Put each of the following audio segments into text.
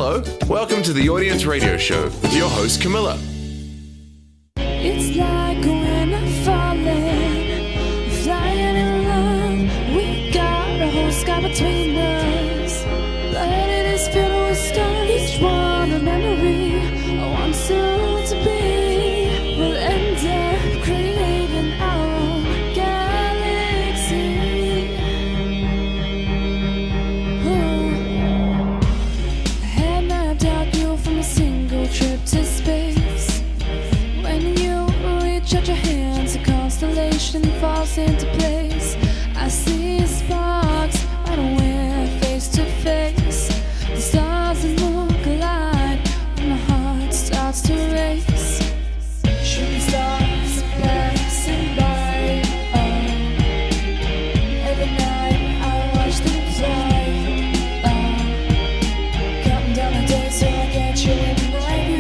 Hello, welcome to the Audience Radio Show with your host Camilla. It's like when I'm falling, flying in love. We got a whole sky between us, but it is filled with stars. Each one a memory, I want soon to be. We'll end up creating our own galaxy. Ooh. I had mapped out you from a single trip to space. When you reach out your hands, a constellation falls into place. I see sparks right when face to face. The stars and moon collide when my heart starts to race. Shooting stars passing by. Every night I watch them fly. Counting down the days so I get you in my view.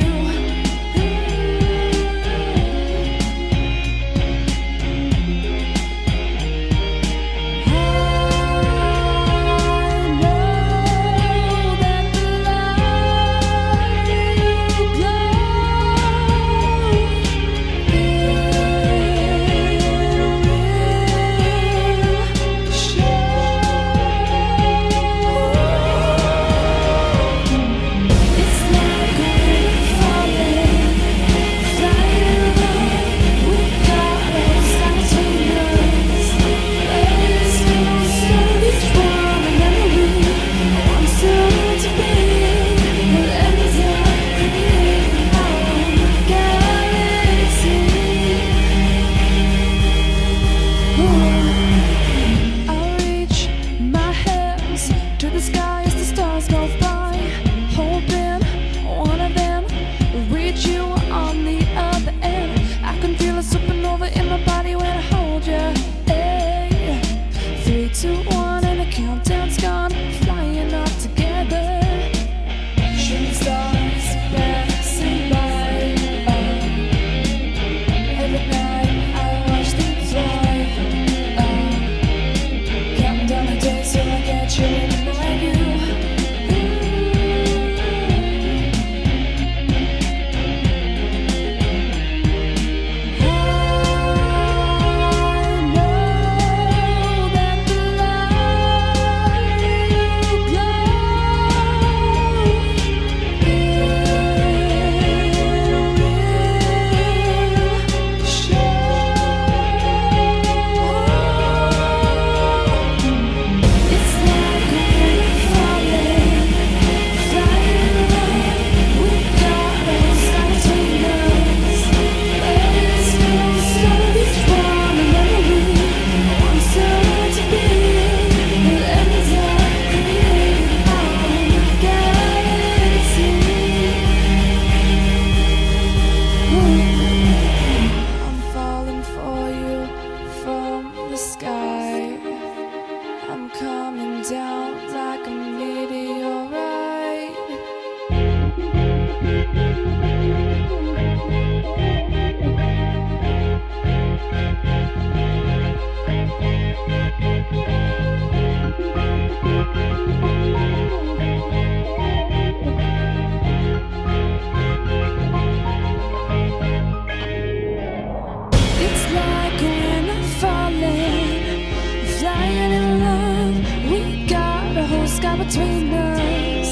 Between us,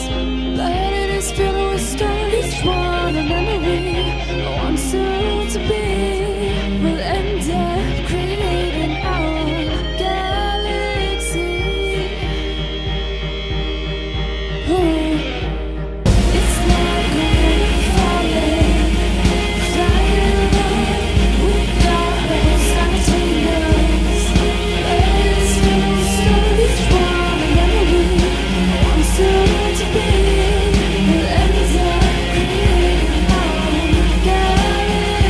but it is filled with stars. Each one a memory I want soon to be. We'll end up creating our own galaxy. Ooh. It's like we're falling, flying low. We got a whole sky between us, but it is filled with stars. Each one a memory soon to be. We'll end up creating our own galaxy.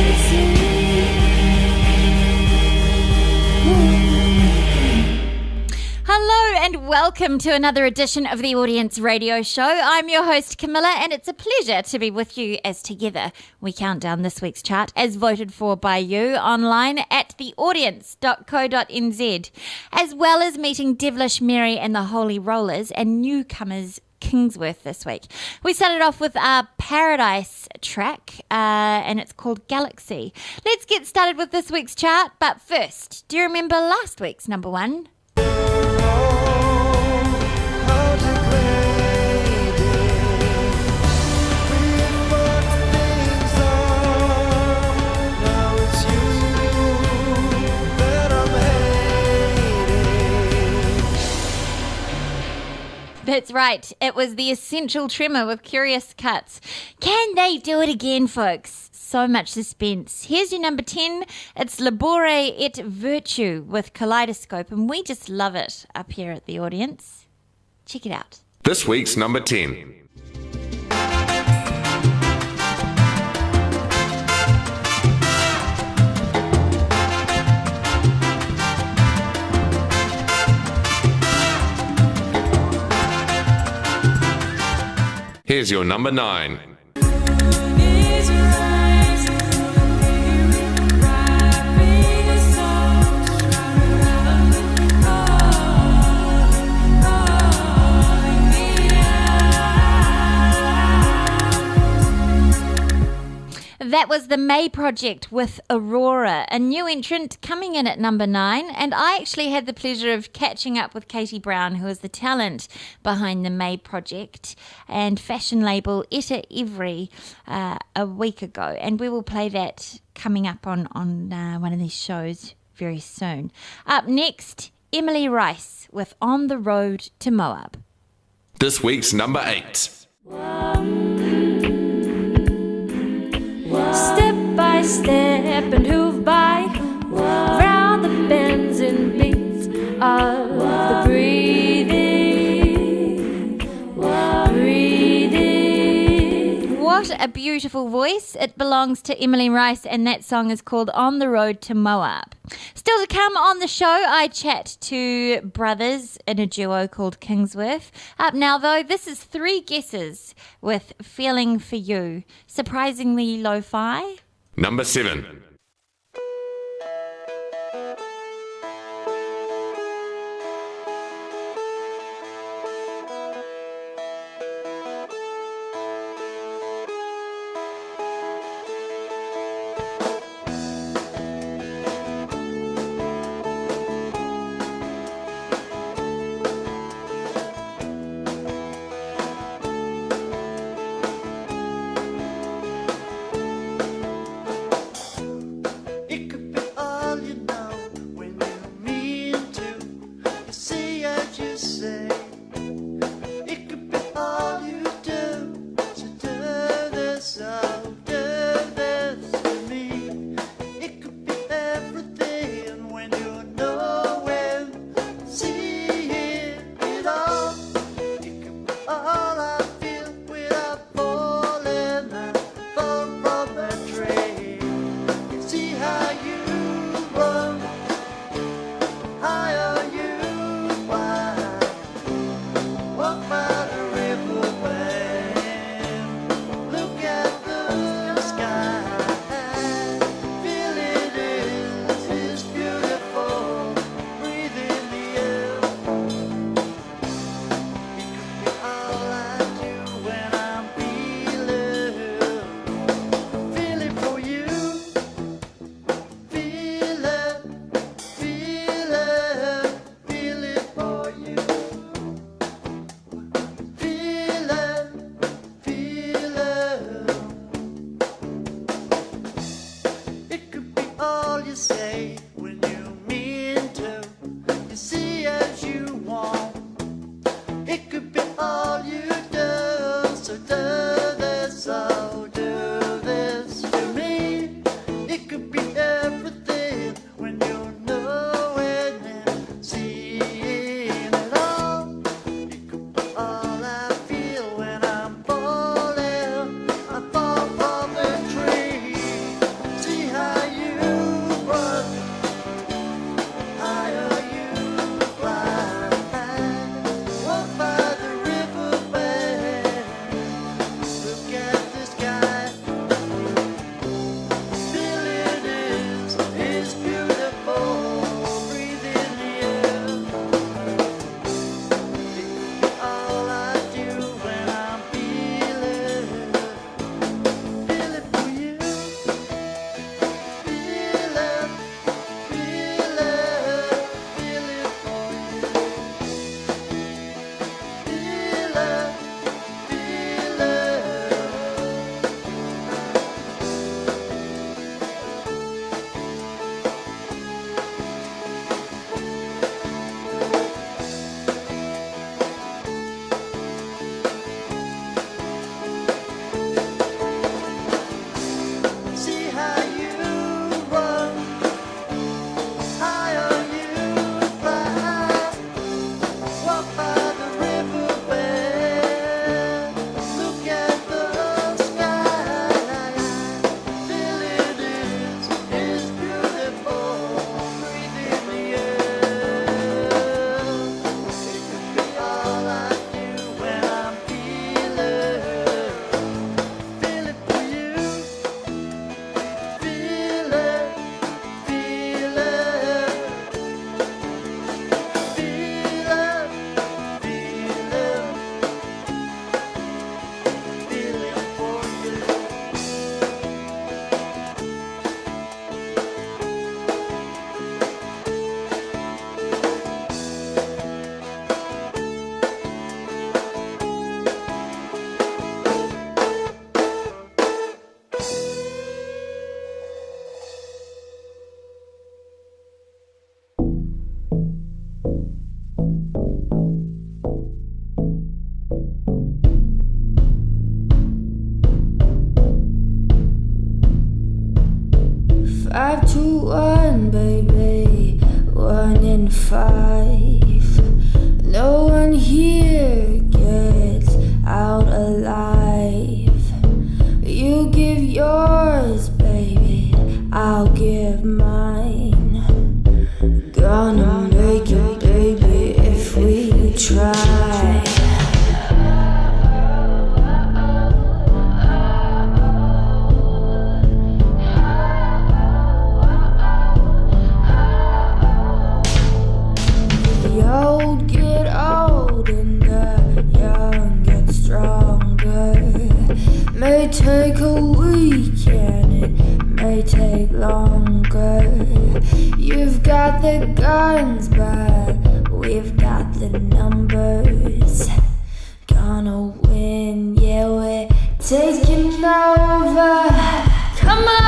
Hello and welcome to another edition of the Audience Radio Show. I'm your host Camilla, and it's a pleasure to be with you as together we count down this week's chart as voted for by you online at theaudience.co.nz, as well as meeting Devilish Mary and the Holy Rollers and newcomers Kingsworth this week. We started off with our Paradise track, and it's called Galaxy. Let's get started with this week's chart, but first, do you remember last week's number one? That's right. It was the Essential Tremor with Curious Cuts. Can they do it again, folks? So much suspense. Here's your number 10. It's Labore et Virtue with Kaleidoscope, and we just love it up here at the audience. Check it out. This week's number 10. Here's your number 9. That was the May Project with Aurora, a new entrant coming in at number 9. And I actually had the pleasure of catching up with Katie Brown, who is the talent behind the May Project and fashion label Etta Every a week ago. And we will play that coming up on one of these shows very soon. Up next, Emily Rice with On the Road to Moab. This week's number 8. Step by step and hoof by round the bends and beats of the breathing. What a beautiful voice. It belongs to Emily Rice, and that song is called On the Road to Moab. Still to come on the show, I chat to brothers in a duo called Kingsworth. Up now, though, this is 3 Guesses with Feeling for You. Surprisingly lo-fi. Number 7. 5 to 1, baby, 1 in 5. No one here gets out alive. You give yours, baby, I'll give mine. Gonna make it, baby, if we try. The old get old and the young get stronger. May take a week and it may take longer. You've got the guns, but we've got the numbers. Gonna win, yeah, we're taking over. Come on!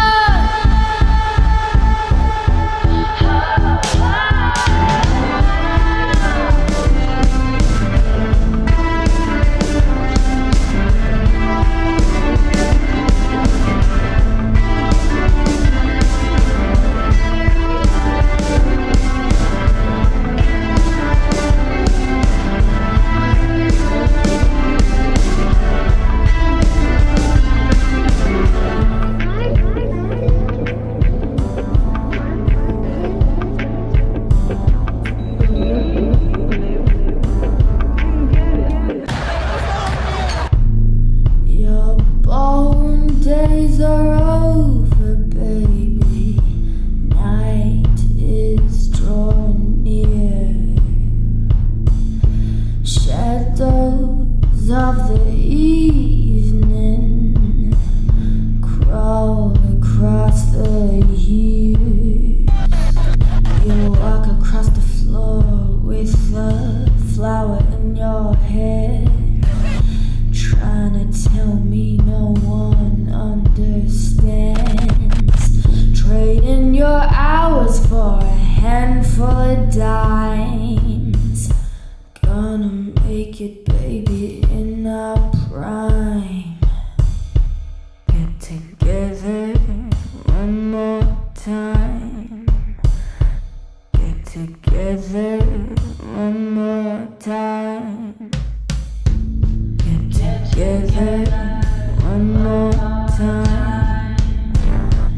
Your ballroom days are over, baby. Night is drawing near. Shadows of the evening crawl across the years. You walk across the floor with a flower in your hair, trying to tell me no one understands. Trading your hours for a handful of dimes. Gonna make it, baby, in our prime. Get together one more time. Get together one more time. Get together one more time.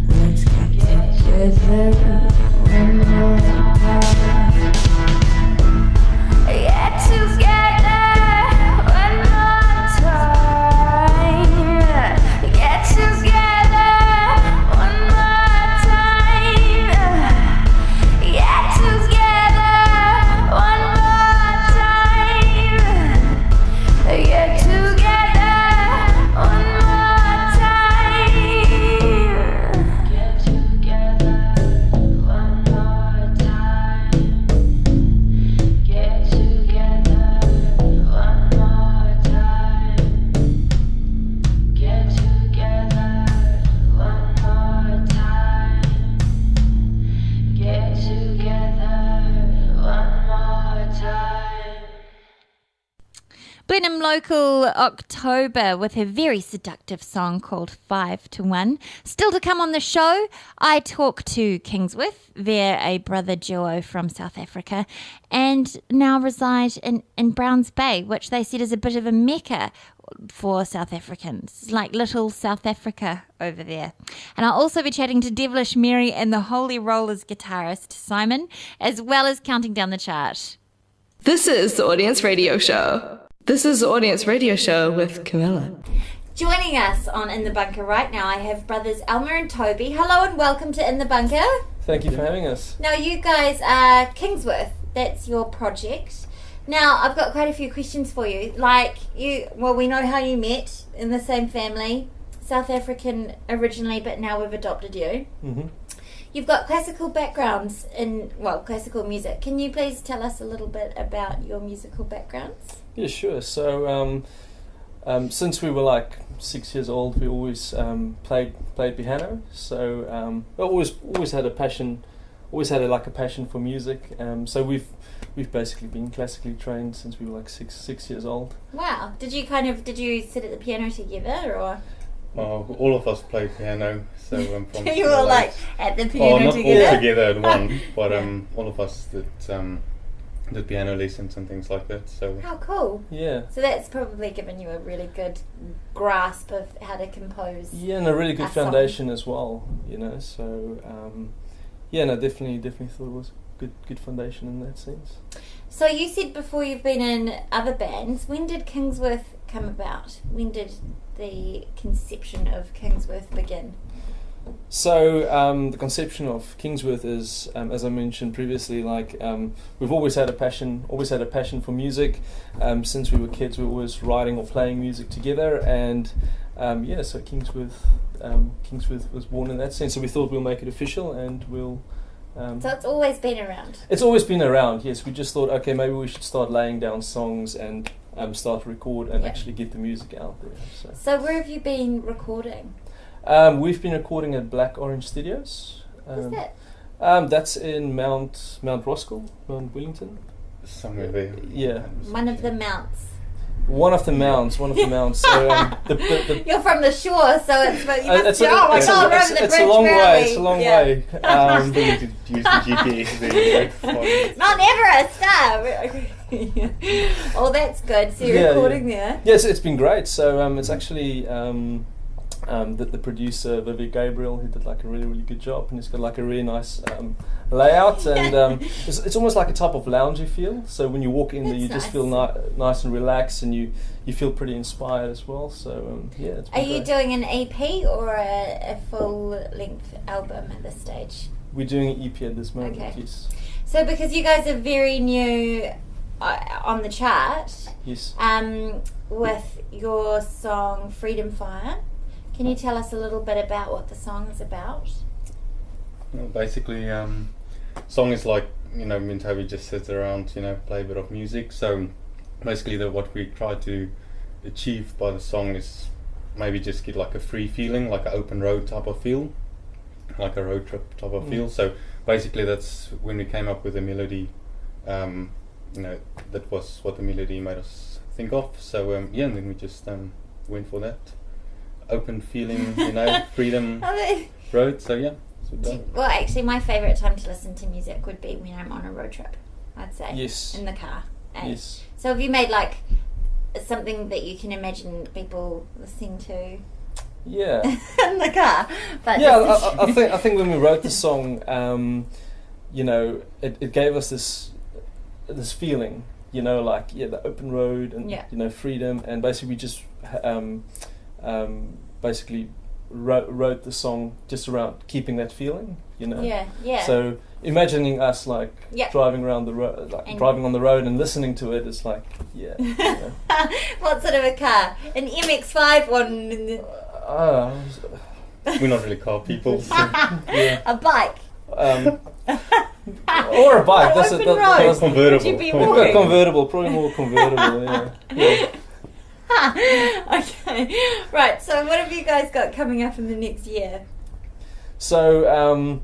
Let's get together one more time. Get together one more time. Get together one more time. Get together one more time. Get together one more time. Get together one more time. Get together one more time. Get together one more time. Get together one more time. Blenheim local October with her very seductive song called 5 to 1. Still to come on the show, I talk to Kingsworth. They're a brother duo from South Africa and now reside in Browns Bay, which they said is a bit of a mecca for South Africans. It's like little South Africa over there. And I'll also be chatting to Devilish Mary and the Holy Rollers guitarist Simon, as well as counting down the chart. This is the Audience Radio Show. This is the Audience Radio Show with Camilla. Joining us on In the Bunker right now, I have brothers Elmer and Toby. Hello and welcome to In the Bunker. Thank you for having us. Now you guys are Kingsworth. That's your project. Now I've got quite a few questions for you. We know how you met in the same family. South African originally, but now we've adopted you. Mm-hmm. You've got classical backgrounds in, classical music. Can you please tell us a little bit about your musical backgrounds? Yeah, sure. So since we were 6 years old, we always played piano. So always had a passion. Always had a passion for music. So we've basically been classically trained since we were 6 years old. Wow. Did you sit at the piano together or? All of us play piano, so from You were like at the oh, piano not together. all together at one, but all of us did piano lessons and things like that. So How cool! Yeah. So that's probably given you a really good grasp of how to compose. Yeah, and a really good A song. foundation as well, you know. So, yeah, no, definitely thought it was good foundation in that sense. So you said before you've been in other bands. When did Kingsworth come about? When did the conception of Kingsworth begin? So the conception of Kingsworth is, as I mentioned previously, like we've always had a passion for music. Since we were kids, we were always writing or playing music together, and so Kingsworth was born in that sense. So we thought we'll make it official, and we'll. So it's always been around. It's always been around. Yes, we just thought, okay, maybe we should start laying down songs and start to record and Yeah. actually get the music out there. So where have you been recording? We've been recording at Black Orange Studios. What's that? That's in Mount Roskill, Mount Wellington. somewhere there. Yeah. One of the mounts. One of the mounts. So the You're from the shore, so it's. But you must it's be, oh my god, we're over the it's bridge. a long where are way. we? It's a long Yeah. way. Still need to use the GPS there. Mount Everest. Oh, that's good. So you're Yeah, recording there. Yes, it's been great. So it's actually the producer Vivek Gabriel, who did like a really good job, and he's got like a really nice layout, and it's almost like a type of loungy feel. So when you walk in there, you That's just feel nice and relaxed, and you feel pretty inspired as well. So yeah, it's been Are you great. doing an EP or a full-length album at this stage? We're doing an EP at this moment. Okay. Yes. So because you guys are very new on the chart, Yes. with your song Freedom Fire, can you tell us a little bit about what the song is about? Well, basically, song is like, me and Toby just sit around, play a bit of music. So basically, what we try to achieve by the song is maybe just get like a free feeling, like an open road type of feel, like a road trip type of feel. So basically, that's when we came up with the melody. That was what the melody made us think of. So and then we just went for that open feeling, freedom road. So yeah. that's what we done. Well, actually, my favourite time to listen to music would be when I'm on a road trip, I'd say. Yes. In the car. Yes. So have you made like something that you can imagine people listening to Yeah. in the car? But Yeah, just- I think when we wrote the song, it gave us this feeling, the open road and Yeah. freedom, and basically we just basically wrote the song just around keeping that feeling, Yeah. So imagining us like Yeah. driving around the road, like And- driving on the road and listening to it, it's like What sort of a car? An MX-5 one? uh, We're not really car people. So. A bike? or a bike. That's Open it. road. That's Convertible. Would you be a walking? convertible, probably more convertible. Yeah. Okay. Right, so what have you guys got coming up in the next year? So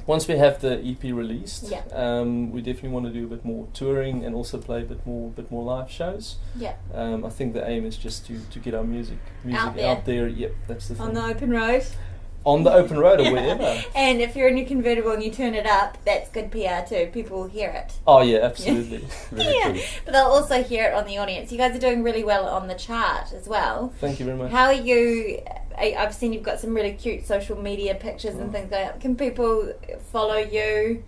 once we have the EP released, Yeah. we definitely want to do a bit more touring and also play a bit more live shows. Yeah. I think the aim is just to get our music Out out there. there. Yep, that's the thing. On the open road? On the open road or wherever. And if you're in your convertible and you turn it up, that's good PR too. People will hear it. Oh yeah, absolutely. Very Yeah, true. but they'll also hear it on the audience. You guys are doing really well on the chart as well. Thank you very much. How are you? I've seen you've got some really cute social media pictures and things like that. Can people follow you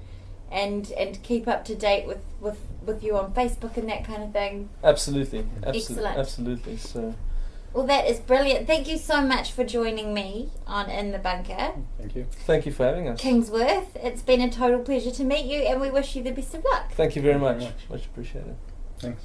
and keep up to date with you on Facebook and that kind of thing? Absolutely. Excellent. Absolutely. So Well, that is brilliant. Thank you so much for joining me on In the Bunker. Thank you. thank you for having us. Kingsworth, it's been a total pleasure to meet you and we wish you the best of luck. Thank you very Thank much. you very Much appreciated. Thanks.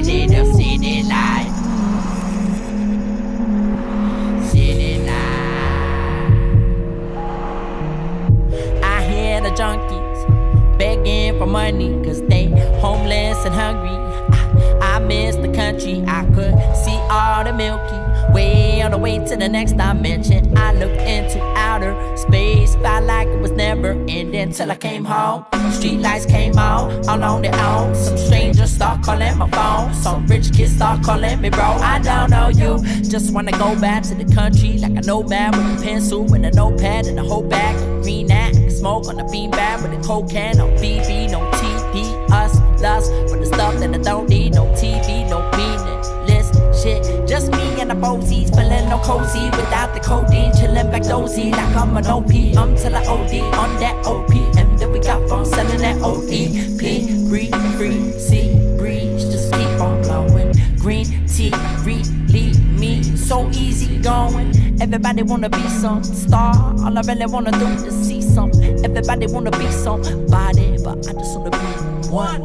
city, the city life. City life. I hear the junkies begging for money, cause they homeless and hungry. I miss the country, I could see all the Milky Way on the way to the next dimension. I looked into outer space, felt like it was never ending till I came home. Street lights came on, all on their own. Some strangers start calling my phone. Some rich kids start calling me bro. I don't know you, just wanna go back to the country like a nomad with a pencil and a notepad and a whole bag of green that I can smoke on a beanbag with a coke can. No BB, no TP, us, lust for the stuff that I don't need. No TV, no meaningless shit. Just me and the posies, feeling no cozy without the codeine. Chilling back dozy like I'm an OP. Till I OD on that OPM that we got from selling that OE. Please breathe, free, see, breeze, just keep on blowing. Green tea, really me, so easy going. Everybody wanna be some star, all I really wanna do is see some. Everybody wanna be somebody, but I just wanna be one.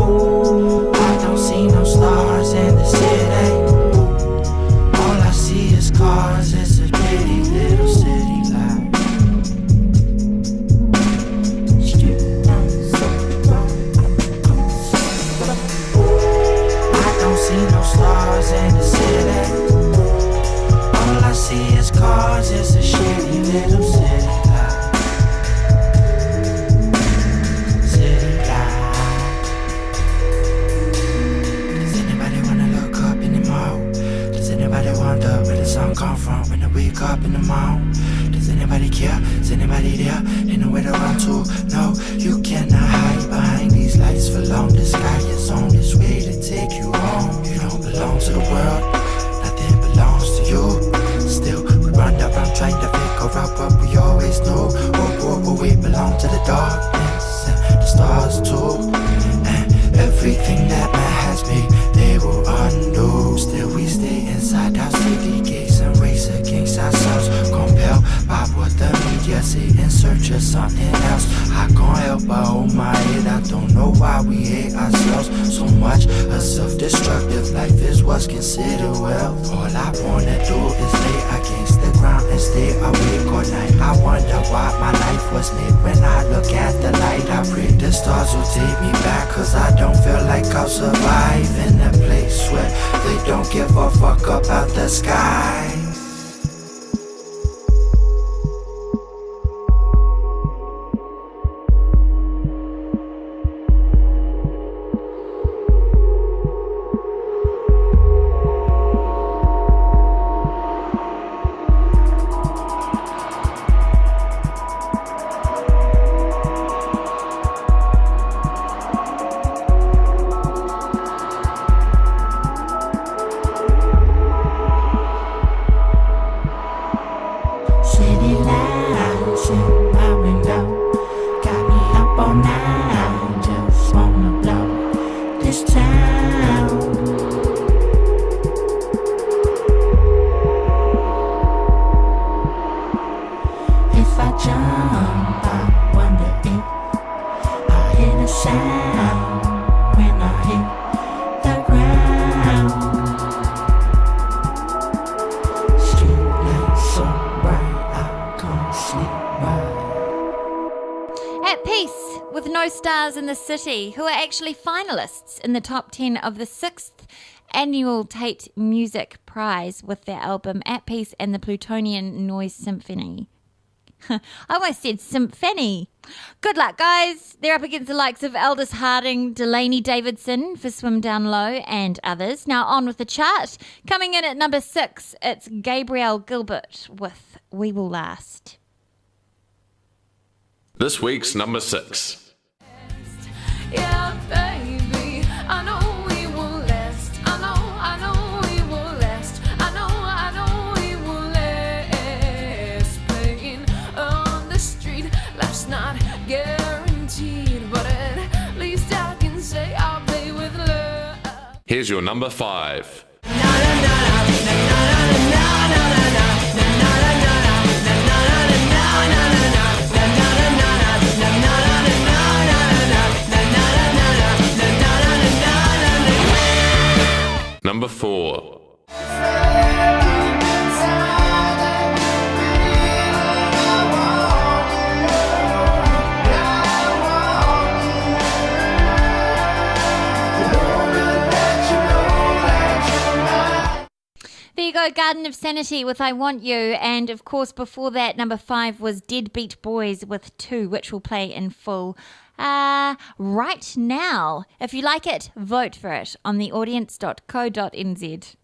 I don't see no stars in the city. All I see is cars. It's a pretty little city life. I don't see no stars in the city. All I see is cars. It's a shitty little city life. City life. Does anybody wanna look up anymore? Does anybody wonder where the sun come from when they wake up in the morning? Does anybody care? Is anybody there? Ain't nowhere to run to. No, you cannot hide behind these lights for long. The sky is on its way to take you home. You don't belong to the world, nothing belongs to you. Still, we run around trying to figure out what we always knew. Oh, we belong to the darkness and the stars too. And everything that man has made, they will undo. Still, we stay inside our city gates and race against ourselves. Compelled by what the media say in search of something else. I can't help but hold my head. I don't know why we hate ourselves so much. A self-destructive life is what's considered wealth. All I wanna do is lay against the ground and stay awake all night. I wonder why my life was made. When I look at the light, I pray the stars will take me back, cause I don't feel like I'll survive in a place where they don't give a fuck about the sky. City lights in my window got me up all night, just wanna blow this town. If I jump, I wonder if I hear the sound when I hit the ground. Streetlights so bright, I can't sleep right. At Peace with No Stars in the City, who are actually finalists in the top 10 of the 6th annual Tate Music Prize with their album At Peace and the Plutonian Noise Symphony. I almost said symphony. Good luck, guys. They're up against the likes of Aldous Harding, Delaney Davidson for Swim Down Low, and others. Now on with the chart. Coming in at number 6, it's Gabrielle Gilbert with We Will Last. This week's number 6. Yeah, baby, I know we will last. I know we will last. I know we will last, baby. here's your number 5. Number 4. There you go, Garden of Sanity with I Want You. And of course, before that, number 5 was Deadbeat Boys with 2, which will play in full right now. If you like it, vote for it on theaudience.co.nz.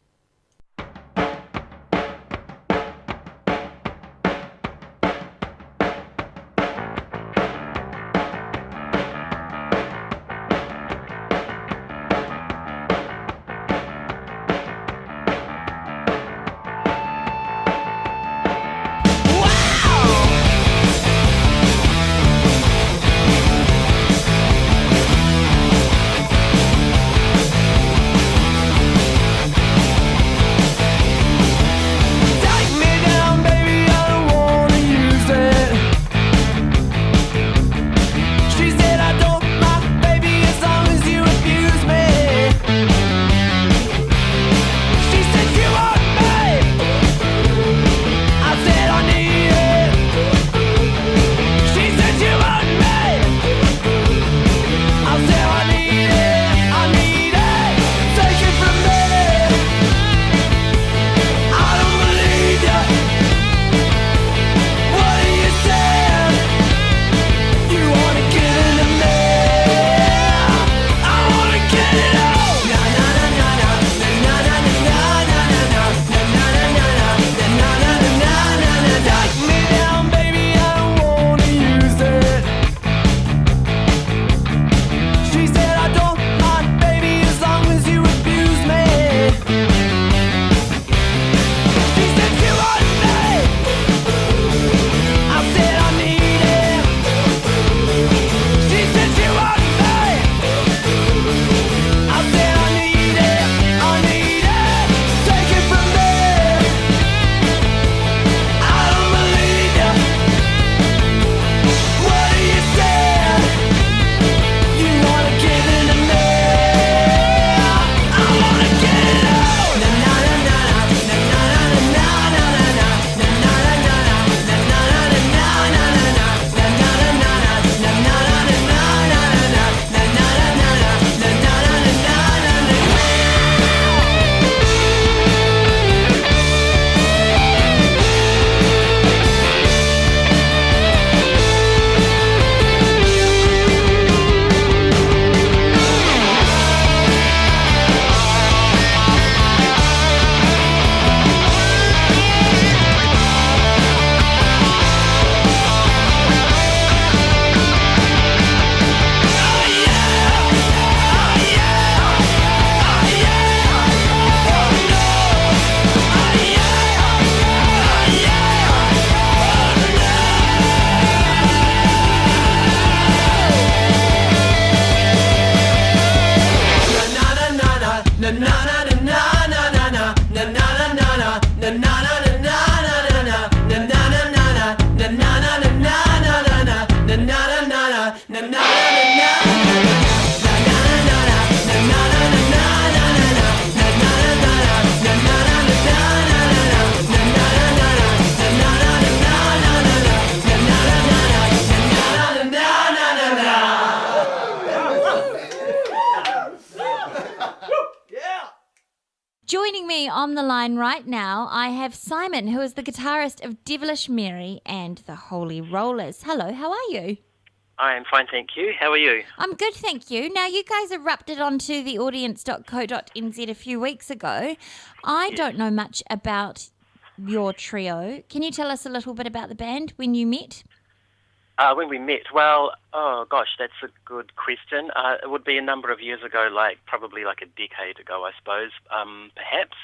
Joining me on the line right now, I have Simon, who is the guitarist of Devilish Mary and the Holy Rollers. Hello, how are you? I am fine, thank you. How are you? I'm good, thank you. Now, you guys erupted onto theaudience.co.nz a few weeks ago. I don't know much about your trio. Can you tell us a little bit about the band when you met? When we met, well, oh gosh, that's a good question. It would be a number of years ago, probably like a decade ago, I suppose. Perhaps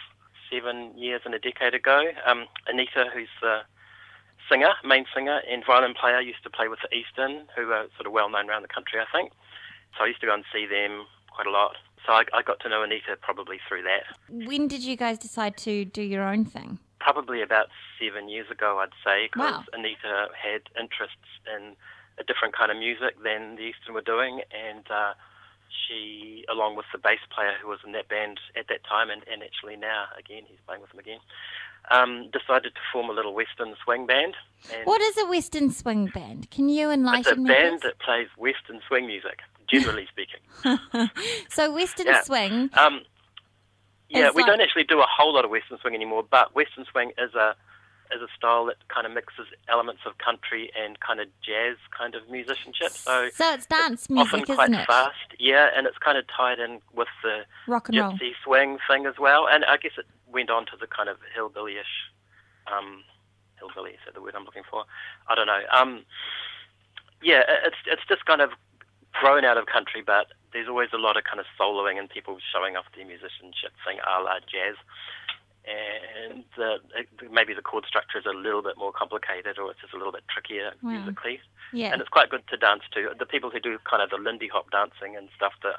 7 years and a decade ago. Anita, who's the main singer and violin player, used to play with the Eastern, who are sort of well known around the country, I think. So I used to go and see them quite a lot. So I got to know Anita probably through that. When did you guys decide to do your own thing? Probably about 7 years ago, I'd say, because Wow. Anita had interests in a different kind of music than the Eastern were doing, and she, along with the bass player who was in that band at that time, and actually now, again, he's playing with them again, decided to form a little Western swing band. And What is a Western swing band? Can you it's a enlighten me? band please? that plays Western swing music, generally speaking. So Western Yeah. swing. Yeah, It's we like- don't actually do a whole lot of Western swing anymore, but Western swing is a style that kind of mixes elements of country and kind of jazz kind of musicianship. So it's dance often music, quite isn't it? fast, yeah, and it's kind of tied in with the Rock and roll. gypsy swing thing as well. And I guess it went on to the kind of hillbilly-ish, hillbilly, is that the word I'm looking for? I don't know. Yeah, it's just kind of grown out of country, but there's always a lot of kind of soloing and people showing off their musicianship thing a la jazz. And maybe the chord structure is a little bit more complicated, or it's just a little bit trickier Wow. musically. Yeah. And it's quite good to dance to. The people who do kind of the Lindy Hop dancing and stuff, the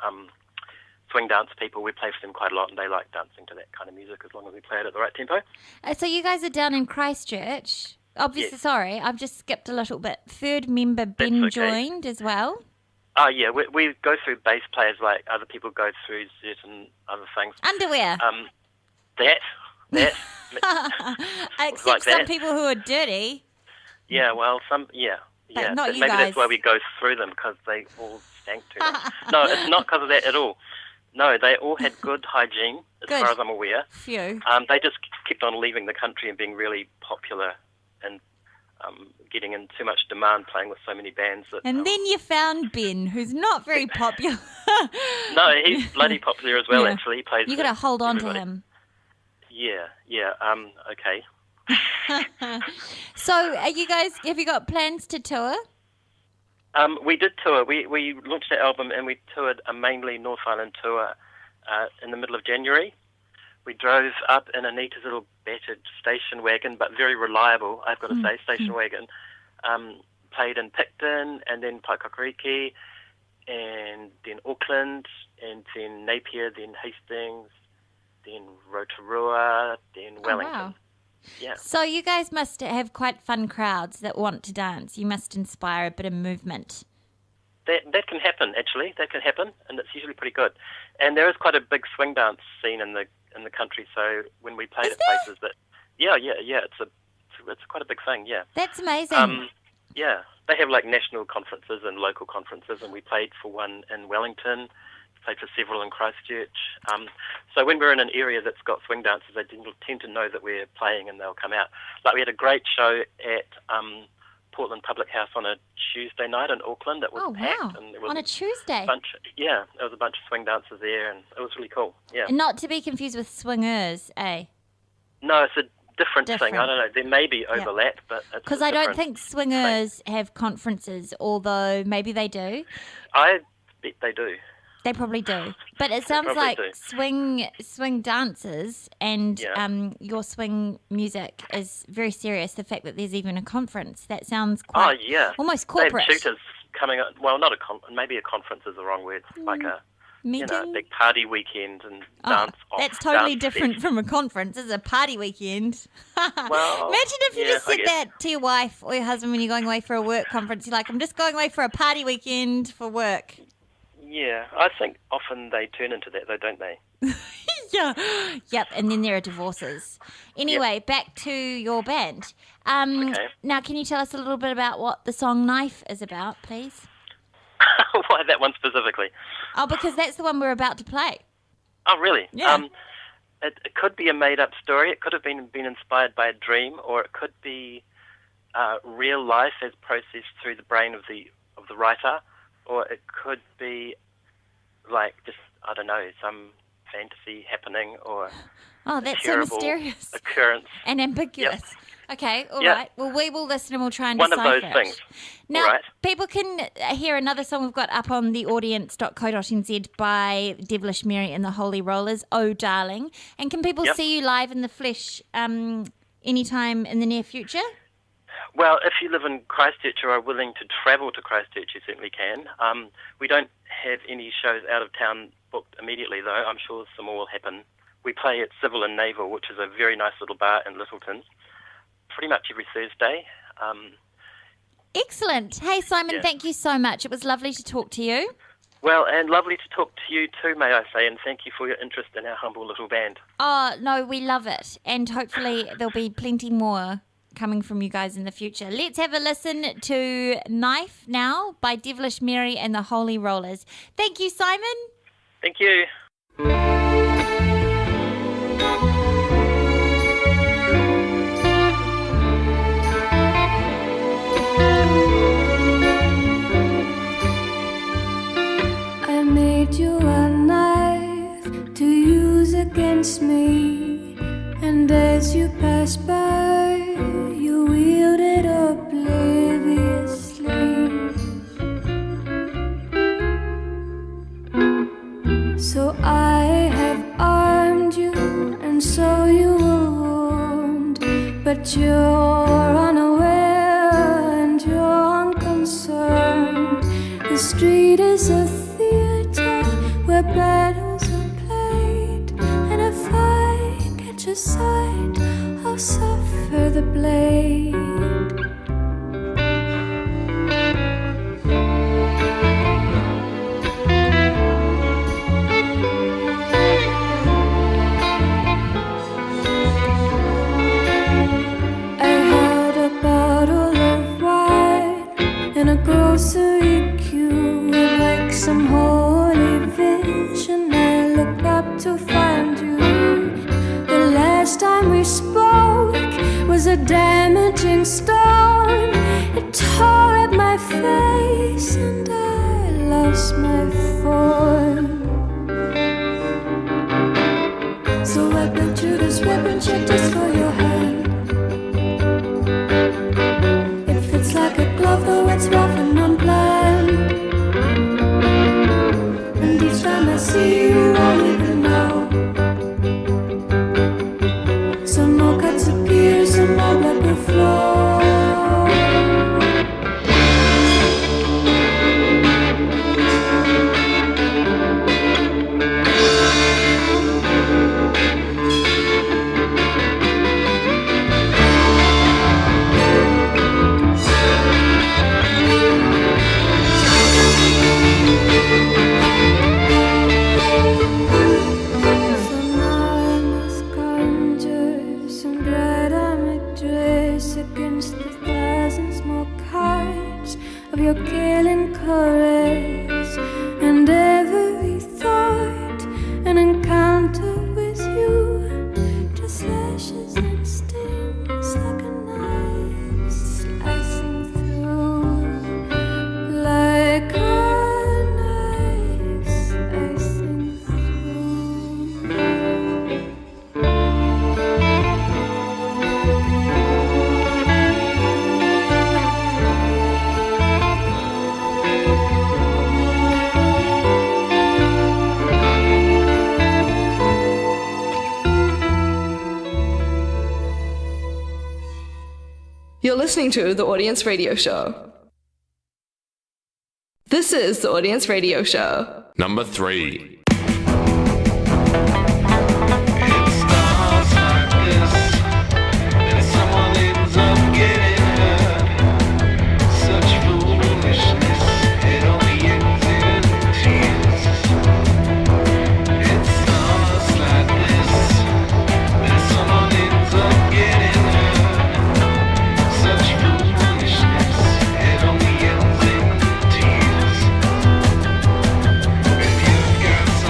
swing dance people, we play for them quite a lot, and they like dancing to that kind of music as long as we play it at the right tempo. So you guys are down in Christchurch. Obviously, Yes. sorry, I've just skipped a little bit. Third member Ben okay. joined as well. Oh, yeah, we go through bass players like other people go through certain other things. Underwear. That. Except like some that. people who are dirty. Yeah, well, yeah. But not you maybe guys. that's why we go through them, because they all stank too much. No, it's not because of that at all. No, they all had good hygiene, as Good. far as I'm aware. Phew. They just kept on leaving the country and being really popular and getting in too much demand, playing with so many bands. That, And then you found Ben, who's not very popular. no, he's bloody popular as well, Yeah. actually. He plays You got to with hold on everybody. to him. Yeah, okay. So, have you got plans to tour? We did tour. We launched that album and we toured a mainly North Island tour in the middle of January. We drove up in Anita's little battered station wagon, but very reliable, I've got to say, station wagon. Played in Picton and then Paikakariki and then Auckland and then Napier, then Hastings, then Rotorua, then Wellington. Oh, wow. Yeah. So you guys must have quite fun crowds that want to dance. You must inspire a bit of movement. That can happen, actually. That can happen, and it's usually pretty good. And there is quite a big swing dance scene in the country. So when we played Is at there? places that, yeah, it's quite a big thing. Yeah. That's amazing. Yeah, they have like national conferences and local conferences, and we played for one in Wellington. Played for several in Christchurch. So when we're in an area that's got swing dancers, they tend to know that we're playing and they'll come out. Like we had a great show at Portland Public House on a Tuesday night in Auckland. It was Oh, packed, wow. and there was On a Tuesday. there was a bunch of swing dancers there, and it was really cool. Yeah. And not to be confused with swingers, eh? No, it's a different thing. Different. I don't know. There may be overlap, but it's Because a I don't different think swingers have conferences, although maybe they do. I bet they do. They probably do. But it sounds probably like do. swing dancers and Yeah. your swing music is very serious. The fact that there's even a conference, that sounds Oh quite yeah. almost They have corporate. tutors coming up. Well, not maybe a conference is the wrong word. Like a Meeting. big party weekend and Oh, dance off. that's totally dance different fest. from a conference. It's a party weekend. Well, Imagine if you yeah, just I said guess. that to your wife or your husband when you're going away for a work conference. You're like, I'm just going away for a party weekend for work. Yeah, I think often they turn into that, though, don't they? Yeah. Yep. And then there are divorces. Anyway, back to your band. Okay. Now, can you tell us a little bit about what the song Knife is about, please? Why that one specifically? Oh, because that's the one we're about to play. Oh, really? Yeah. It could be a made-up story. It could have been inspired by a dream, or it could be real life as processed through the brain of the writer, or it could be like just, I don't know, some fantasy happening or Oh, that's so terrible mysterious occurrence. and ambiguous. Okay, all Yeah. right. Well, we will listen and we'll try and One of decipher those it. things. Now, All right. people can hear another song we've got up on theaudience.co.nz by Devilish Mary and the Holy Rollers, Oh Darling. And can people Yep. see you live in the flesh anytime in the near future? Well, if you live in Christchurch or are willing to travel to Christchurch, you certainly can. We don't have any shows out of town booked immediately, though. I'm sure some more will happen. We play at Civil and Naval, which is a very nice little bar in Littleton, pretty much every Thursday. Excellent. Hey, Simon, Yeah. thank you so much. It was lovely to talk to you. Well, and lovely to talk to you too, may I say, and thank you for your interest in our humble little band. Oh, no, we love it. And hopefully there'll be plenty more coming from you guys in the future. Let's have a listen to Knife now by Devilish Mary and the Holy Rollers. Thank you, Simon. Thank you. I made you a knife to use against me, and as you passed by, you wielded obliviously. So I have armed you, and so you will wound, but you're unaware and you're unconcerned. The street is a theater where battles are played, and if I catch a sight, I'll suffer the blade. I held a bottle of wine in a grocery queue with like some holy vision. I looked up to find you. The last time we spoke was a damaging storm. It tore at my face and I lost my form. So I built you this weapon check just for your hand. It fits like a glove, though it's rough and unplanned. And each time I see you, I even know some more cuts appear, some more blood will flow. So now I must conjure some dread I might dress against the thousands more cards of your killing caress, and every thought an encounter with you just lashes and stings like a knife slicing through, like a knife slicing through. You're listening to The Audience Radio Show. This is The Audience Radio Show. Number 3. Got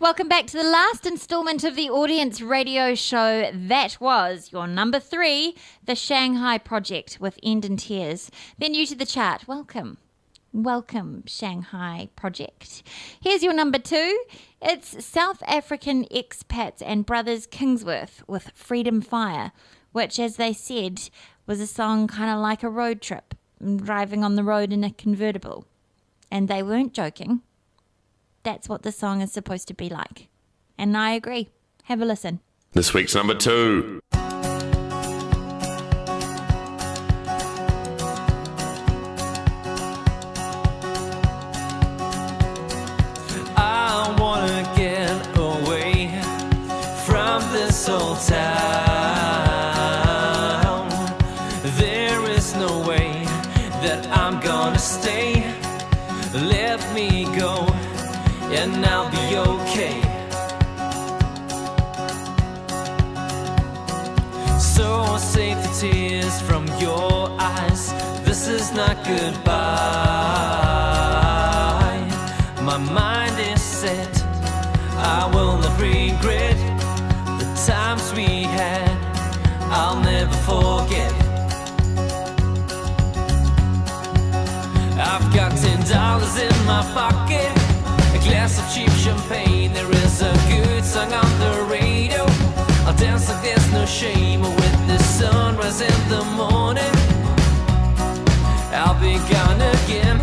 Welcome back to the last instalment of the Audience Radio Show. That was your number 3, The Shanghai Project with End in Tears. They're new to the chart. Welcome. Welcome, Shanghai Project. Here's your number 2. It's South African expats and brothers Kingsworth with Freedom Fire, which, as they said, was a song kind of like a road trip, driving on the road in a convertible. And they weren't joking. That's what the song is supposed to be like. And I agree. Have a listen. This week's number 2. I wanna get away from this old town. There is no way that I'm gonna stay. Let me go and I'll be okay. So save the tears from your eyes. This is not goodbye. My mind is set. I will not regret the times we had. I'll never forget. I've got $10 in my pocket, a glass of cheap champagne. There is a good song on the radio. I'll dance like there's no shame. With the sunrise in the morning, I'll be gone again.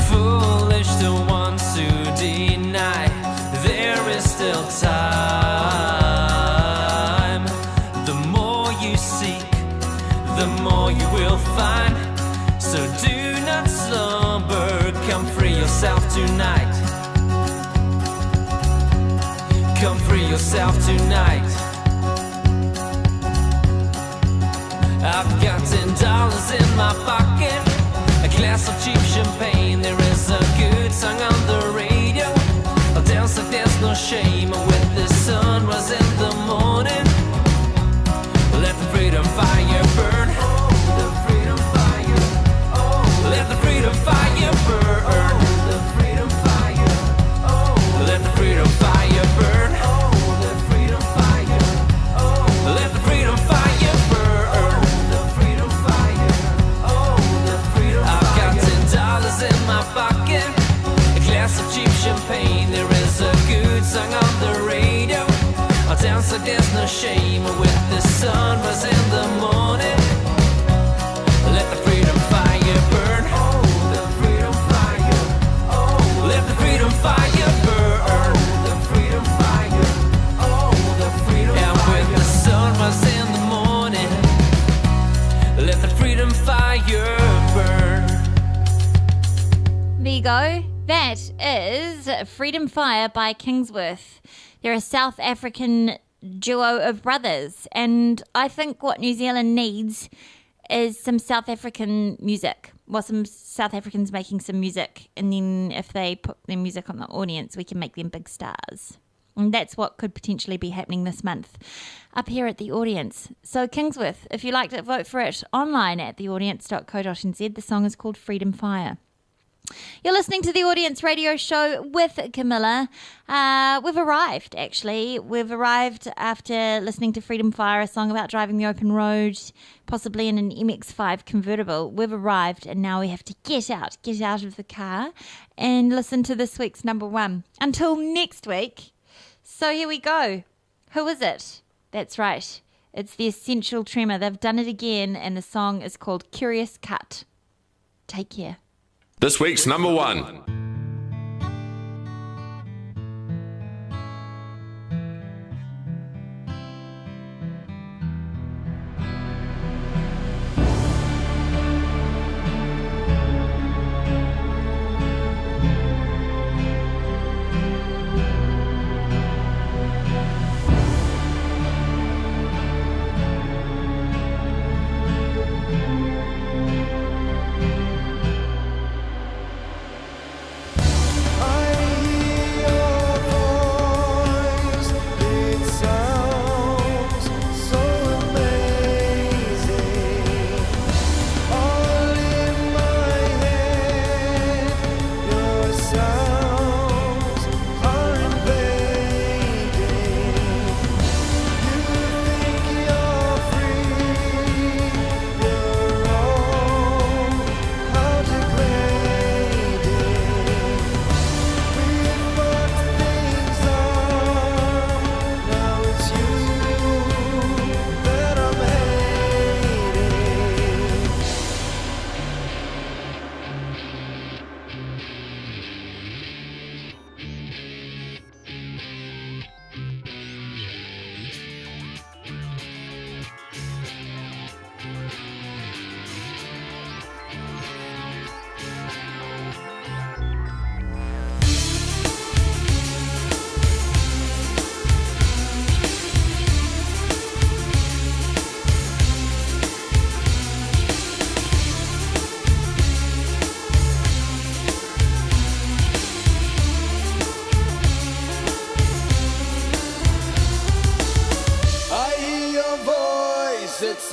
Foolish the ones who deny there is still time. The more you seek, the more you will find. So do not slumber, come free yourself tonight. Come free yourself tonight. I've got $10 in my pocket, a glass of cheap champagne. There is a good song on the radio. I'll dance like there's no shame. With the sunrise in the morning, let the freedom fire burn. The freedom fire. Let the freedom fire burn. The freedom fire. Let the freedom fire burn. The freedom fire. Let the freedom fire burn. The freedom fire. The freedom fire. I've got $10 in my pocket, a glass of cheap champagne. There is a good song on the radio. I'll dance like there's no shame. With the sunrise in the morning, let the freedom fire burn. The freedom fire. Let the freedom fire burn. The freedom fire. The freedom fire. And with the sunrise in the morning, let the freedom fire burn. There you go. That is Freedom Fire by Kingsworth. They're a South African duo of brothers, and I think what New Zealand needs is some South African music. Well, some South Africans making some music, and then if they put their music on the Audience, we can make them big stars. And that's what could potentially be happening this month up here at the Audience. So Kingsworth, if you liked it, vote for it online at theaudience.co.nz. The song is called Freedom Fire. You're listening to the Audience Radio Show with Camilla. We've arrived, actually. We've arrived after listening to Freedom Fire, a song about driving the open road, possibly in an MX-5 convertible. We've arrived, and now we have to get out of the car and listen to this week's number 1. Until next week. So here we go. Who is it? That's right. It's the Essential Tremor. They've done it again, and the song is called Curious Cut. Take care. This week's number 1.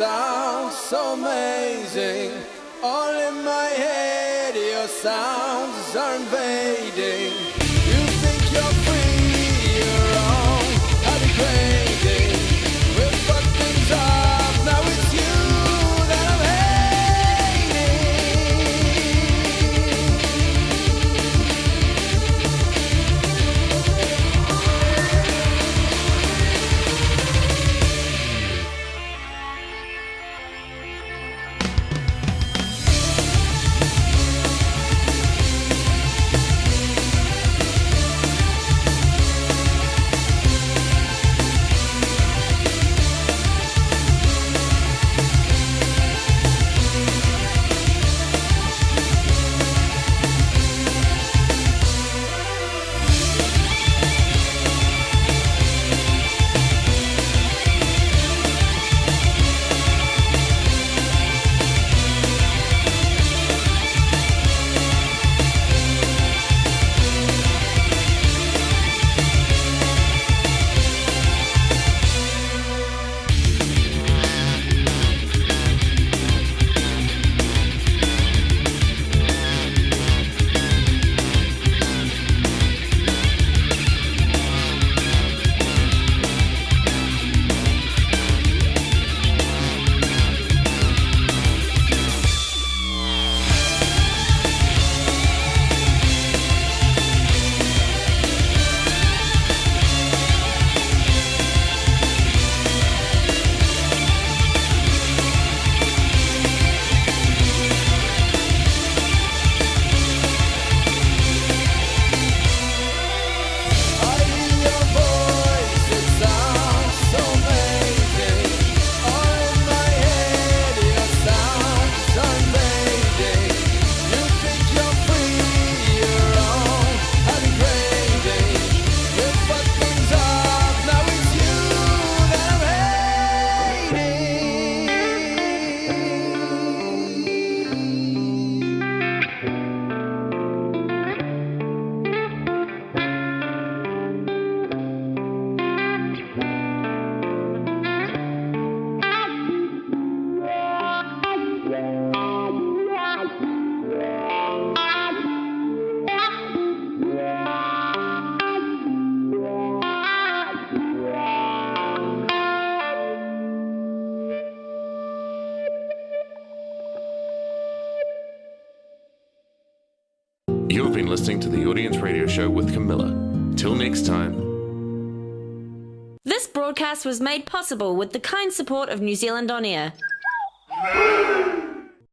sound so amazing. All in my head, your sounds are invading. You think you're free, you're wrong, I'm degrading. We'll fuck things up, now it's you that I'm You've been listening to the Audience Radio Show with Camilla. Till next time. This broadcast was made possible with the kind support of New Zealand On Air.